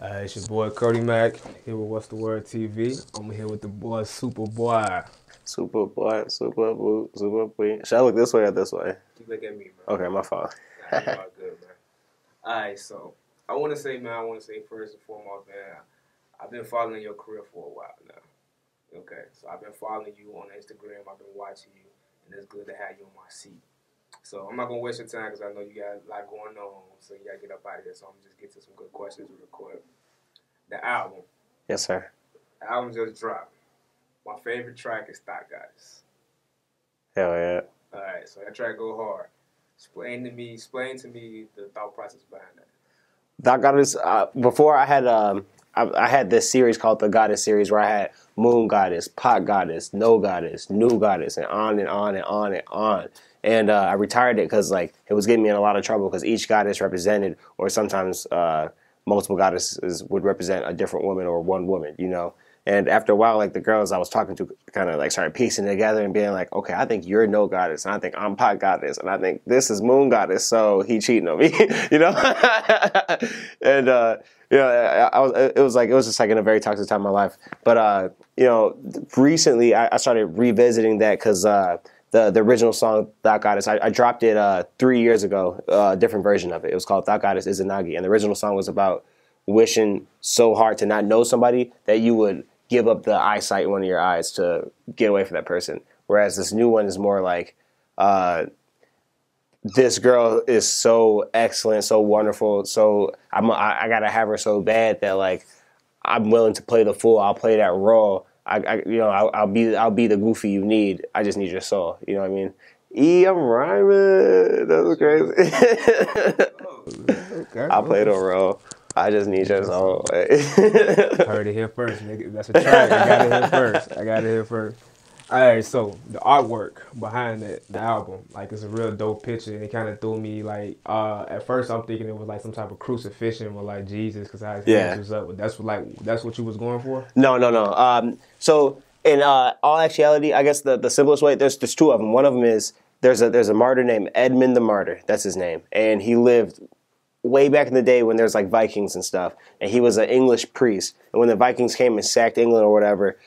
It's your boy Cody Mack here with What's the Word TV. I'm here with the boy Supa Boy. Super boy, super boo, super boy. Should I look this way or this way? You look at me, bro. Okay, my fault. Nah, you all good, man. Alright, so I want to say first and foremost, man, I've been following your career for a while now. Okay, so I've been following you on Instagram. I've been watching you, and it's good to have you on my seat. So I'm not gonna waste your time because I know you got a lot going on, so you gotta get up out of here. So I'm gonna just get to some good questions real quick. The album. Yes, sir. The album just dropped. My favorite track is Thot. Hell yeah. Alright, so that track go hard. Explain to me the thought process behind that. That goddess. Before I had this series called the Goddess series where I had Moon Goddess, Pot Goddess, No Goddess, New Goddess, and on and on and on and on. And I retired it because like it was getting me in a lot of trouble because each goddess represented, or sometimes multiple goddesses would represent a different woman or one woman, you know. And after a while, like the girls I was talking to kind of like started piecing it together and being like, okay, I think you're No Goddess, and I think I'm Pot Goddess, and I think this is Moon Goddess, so he cheating on me, you know. And you know, it was just like in a very toxic time in my life. But you know, recently I started revisiting that because the original song Thot Goddess, I dropped it 3 years ago, a different version of it. It was called Thot Goddess Izanagi, and the original song was about wishing so hard to not know somebody that you would give up the eyesight in one of your eyes to get away from that person. Whereas this new one is more like, this girl is so excellent, so wonderful, so I gotta have her so bad that like I'm willing to play the fool. I'll play that role. You know, I'll be the goofy you need. I just need your soul. You know what I mean? I'm rhyming. That's crazy. Okay. I'll play the role. I just need your soul. Heard it here first, nigga. That's a track. I got it here first. Alright, so the artwork behind the album, like it's a real dope picture, and it kind of threw me like. At first, I'm thinking it was like some type of crucifixion with like Jesus, because how his hands was up. But that's what you was going for. No. So in all actuality, I guess the simplest way, there's two of them. One of them is there's a martyr named Edmund the Martyr. That's his name, and he lived way back in the day when there's like Vikings and stuff, and he was an English priest. And when the Vikings came and sacked England or whatever,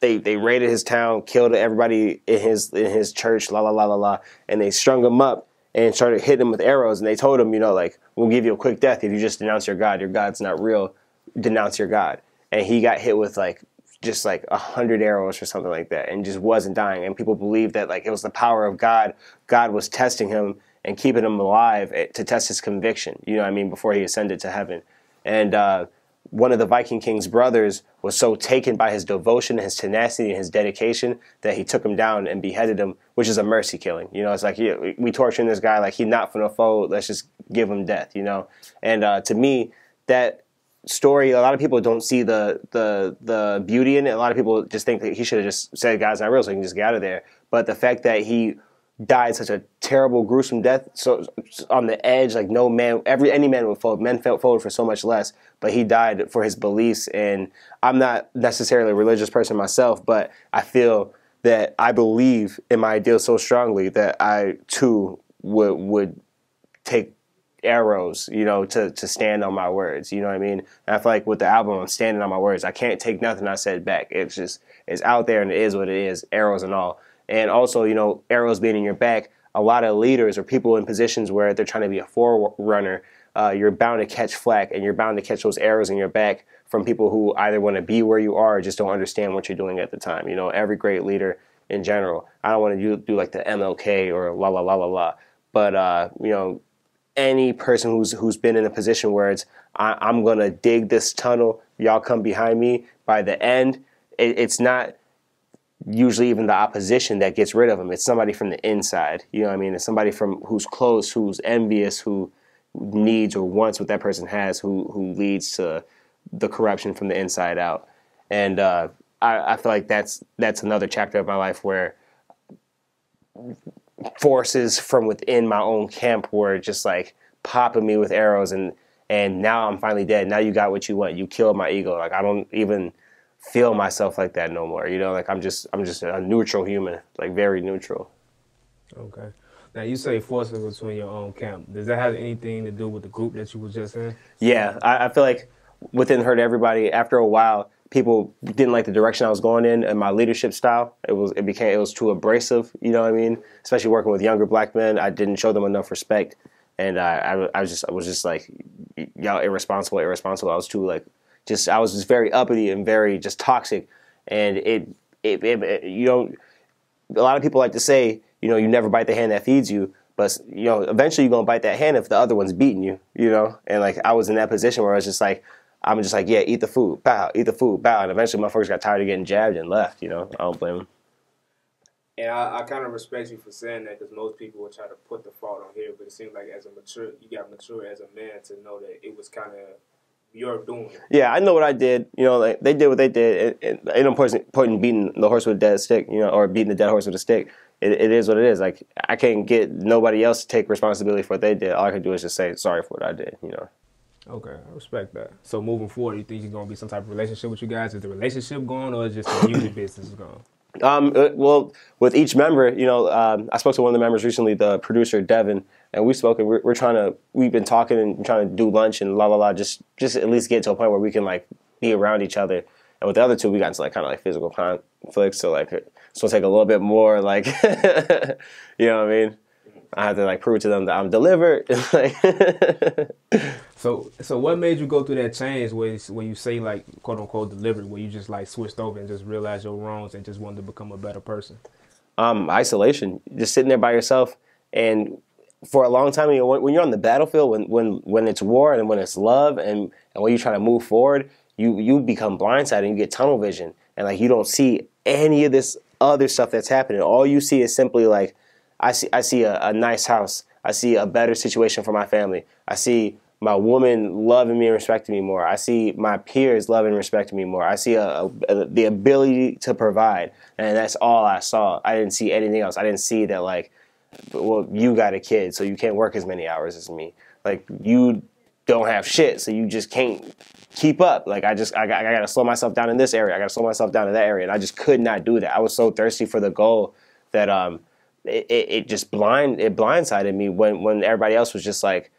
they raided his town, killed everybody in his church, la la la la la, and they strung him up and started hitting him with arrows. And they told him, you know, like, we'll give you a quick death if you just denounce your God. Your God's not real. Denounce your God. And he got hit with like just like 100 arrows or something like that, and just wasn't dying. And people believed that like it was the power of God. God was testing him and keeping him alive to test his conviction, you know what I mean, before he ascended to heaven. And one of the Viking king's brothers was so taken by his devotion, his tenacity, and his dedication that he took him down and beheaded him, which is a mercy killing. You know, it's like, yeah, we torturing this guy, like he's not finna fold, let's just give him death, you know? And to me, that story, a lot of people don't see the beauty in it. A lot of people just think that he should have just said God's not real so he can just get out of there. But the fact that he died such a terrible, gruesome death, so on the edge, like no man, any man would fold. Men felt fold for so much less, but he died for his beliefs. And I'm not necessarily a religious person myself, but I feel that I believe in my ideals so strongly that I too would take arrows, you know, to stand on my words. You know what I mean? And I feel like with the album, I'm standing on my words. I can't take nothing I said back. It's out there and it is what it is, arrows and all. And also, you know, arrows being in your back, a lot of leaders or people in positions where they're trying to be a forerunner, you're bound to catch flack, and you're bound to catch those arrows in your back from people who either want to be where you are or just don't understand what you're doing at the time. You know, every great leader in general. I don't want to do like the MLK or la la la la la, but you know, any person who's been in a position where it's I'm gonna dig this tunnel, y'all come behind me. By the end, it's not usually even the opposition that gets rid of them. It's somebody from the inside. You know what I mean? It's somebody from who's close, who's envious, who needs or wants what that person has, who leads to the corruption from the inside out. And I feel like that's another chapter of my life where forces from within my own camp were just like popping me with arrows, and now I'm finally dead. Now you got what you want. You killed my ego. Like I don't even feel myself like that no more. You know, like I'm just a neutral human, like very neutral. Okay. Now you say forces between your own camp. Does that have anything to do with the group that you was just in? Yeah, I feel like within hurt everybody. After a while, people didn't like the direction I was going in and my leadership style. It was too abrasive. You know what I mean? Especially working with younger black men, I didn't show them enough respect, and I was just like, y'all irresponsible. I was too like, I was just very uppity and very just toxic, and it you know, a lot of people like to say, you know, you never bite the hand that feeds you. But, you know, eventually you're going to bite that hand if the other one's beating you, you know? And, like, I was in that position where I was just like, yeah, eat the food, bow, eat the food, bow. And eventually motherfuckers got tired of getting jabbed and left, you know? I don't blame them. And I kind of respect you for saying that, because most people will try to put the fault on here. But it seems like you got mature as a man to know that it was kind of your doing. Yeah, I know what I did. You know, like, they did what they did. Ain't no point in beating the horse with a dead stick, you know, or beating the dead horse with a stick. It is what it is. Like, I can't get nobody else to take responsibility for what they did. All I can do is just say sorry for what I did, you know. Okay, I respect that. So moving forward, you think you're going to be some type of relationship with you guys? Is the relationship going, or is just the music business going? Well, with each member, you know, I spoke to one of the members recently, the producer, Devin, and we've spoken. We've been talking and trying to do lunch and just at least get to a point where we can, like, be around each other. And with the other two, we got into, like, kind of like physical conflicts. So, like, it's going to take a little bit more, like, you know what I mean? I have to, like, prove to them that I'm delivered. So what made you go through that change where you say, like, quote unquote delivered, where you just, like, switched over and just realized your wrongs and just wanted to become a better person? Isolation, just sitting there by yourself. And for a long time, you know, when you're on the battlefield, when it's war and when it's love and when you try to move forward, you become blindsided and you get tunnel vision, and, like, you don't see any of this other stuff that's happening. All you see is simply, like, I see a nice house. I see a better situation for my family. I see my woman loving me and respecting me more. I see my peers loving and respecting me more. I see the ability to provide, and that's all I saw. I didn't see anything else. I didn't see that, like, well, you got a kid, so you can't work as many hours as me. Like, you don't have shit, so you just can't keep up. Like, I got to slow myself down in this area. I got to slow myself down in that area, and I just could not do that. I was so thirsty for the goal that it blindsided me when everybody else was just like,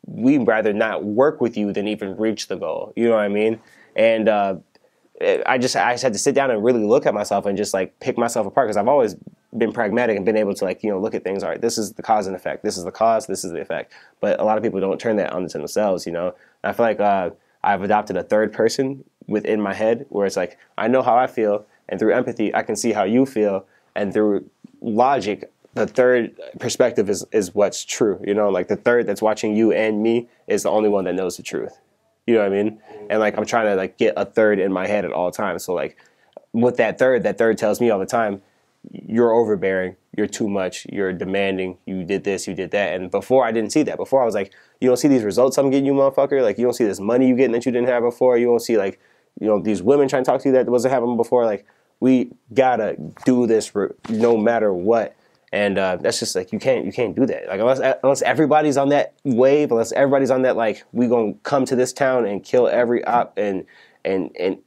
we'd rather not work with you than even reach the goal. You know what I mean? And I just had to sit down and really look at myself and just, like, pick myself apart, because I've always been pragmatic and been able to, like, you know, look at things. All right, this is the cause and effect. This is the cause. This is the effect. But a lot of people don't turn that onto themselves. You know, and I feel like I've adopted a third person within my head where it's like, I know how I feel, and through empathy, I can see how you feel, and through logic, the third perspective is what's true. You know, like, the third that's watching you and me is the only one that knows the truth. You know what I mean? And, like, I'm trying to, like, get a third in my head at all times. So, like, with that third tells me all the time, you're overbearing, you're too much, you're demanding, you did this, you did that. And before, I didn't see that. Before, I was like, you don't see these results I'm getting, you motherfucker? Like, you don't see this money you getting that you didn't have before? You don't see, like, you know, these women trying to talk to you that wasn't happening before? Like, we gotta do this no matter what. And that's just, like, you can't do that. Like, unless everybody's on that wave, unless everybody's on that, like, we gonna come to this town and kill every op and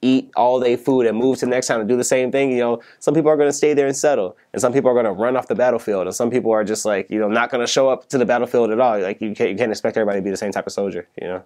eat all their food and move to the next town and do the same thing. You know, some people are gonna stay there and settle, and some people are gonna run off the battlefield, and some people are just, like, you know, not gonna show up to the battlefield at all. Like, you can't expect everybody to be the same type of soldier. You know.